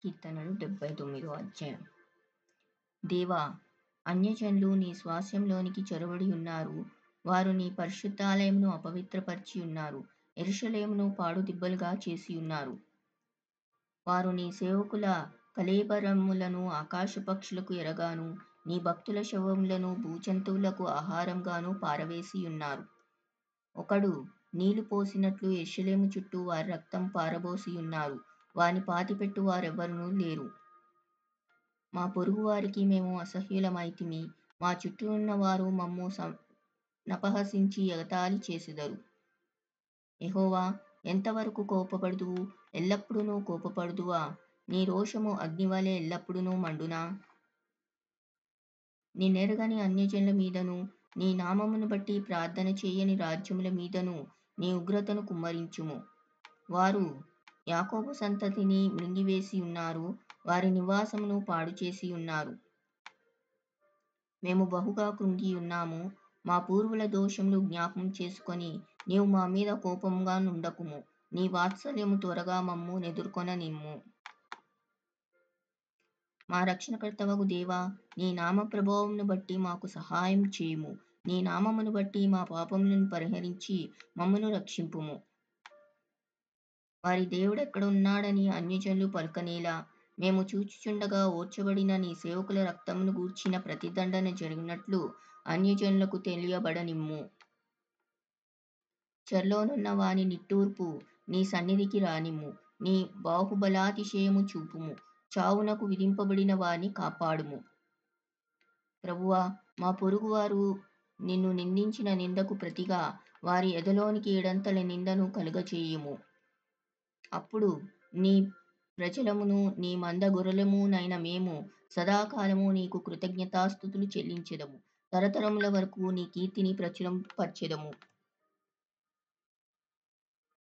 కీర్తనలు 79 అధ్యాయం. దేవా, అన్యజనులు నీ స్వాస్యంలోనికి చొరబడి ఉన్నారు. వారు నీ పరిశుద్ధాలయమును అపవిత్రపరచి ఉన్నారు. యెరూషలేమును పాడుదిబ్బలుగా చేసి ఉన్నారు. వారు నీ సేవకుల కళేబరములను ఆకాశపక్షులకు ఎరగాను, నీ భక్తుల శవములను భూజంతువులకు ఆహారంగాను పారవేసి ఉన్నారు. ఒకడు నీళ్లు పోసినట్లు యెరూషలేము చుట్టూ వారి రక్తం పారబోసి ఉన్నారు. వాని పాతిపెట్టు వారెవ్వరునూ లేరు. మా పొరుగువారికి మేము అసహ్యులమైతిమి. మా చుట్టూనున్న వారు మమ్ము నపహసించి ఎగతాళి చేసెదరు. యెహోవా, ఎంతవరకు కోపపడుదువు? ఎల్లప్పుడూ కోపపడుదువా? నీ రోషము అగ్నివలె ఎల్లప్పుడూ మండునా? నిన్నెరగని అన్యజనుల మీదను, నీ నామమును బట్టి ప్రార్థన చేయని రాజ్యముల మీదను నీ ఉగ్రతను కుమ్మరించుము. వారు యాకోబు సంతతిని మృంగివేసి ఉన్నారు. వారి నివాసమును పాడుచేసి ఉన్నారు. మేము బహుగా కృంగి ఉన్నాము. మా పూర్వుల దోషములు జ్ఞాపకం చేసుకొని నీవు మా మీద కోపముగా నుండకుము. నీ వాత్సల్యము త్వరగా మమ్ము నెదుర్కొననిమ్ము. మా రక్షణకర్తవగు దేవా, నీ నామ ప్రభావమును బట్టి మాకు సహాయం చేయుము. నీ నామమును బట్టి మా పాపములను పరిహరించి మమ్మును రక్షింపుము. వారి దేవుడెక్కడున్నాడని అన్యజనులు పలుకనేలా? మేము చూచుచుండగా ఓర్చబడిన నీ సేవకుల రక్తమును గూర్చిన ప్రతిదండన జరిగినట్లు అన్యజనులకు తెలియబడనిమ్ము. చెరలోనున్న వాని నిట్టూర్పు నీ సన్నిధికి రానిమ్ము. నీ బాహుబలాతిశయము చూపుము. చావునకు విధింపబడిన వారిని కాపాడుము. ప్రభువా, మా పొరుగువారు నిన్ను నిందించిన నిందకు ప్రతిగా వారి ఎదలోనికి ఏడంతల నిందను కలుగచేయుము. అప్పుడు నీ ప్రజలమును నీ మంద గొర్రెలమునైన మేము సదాకాలము నీకు కృతజ్ఞతాస్తుతులు చెల్లించెదము. తరతరముల వరకు నీ కీర్తిని ప్రచురపరచెదము.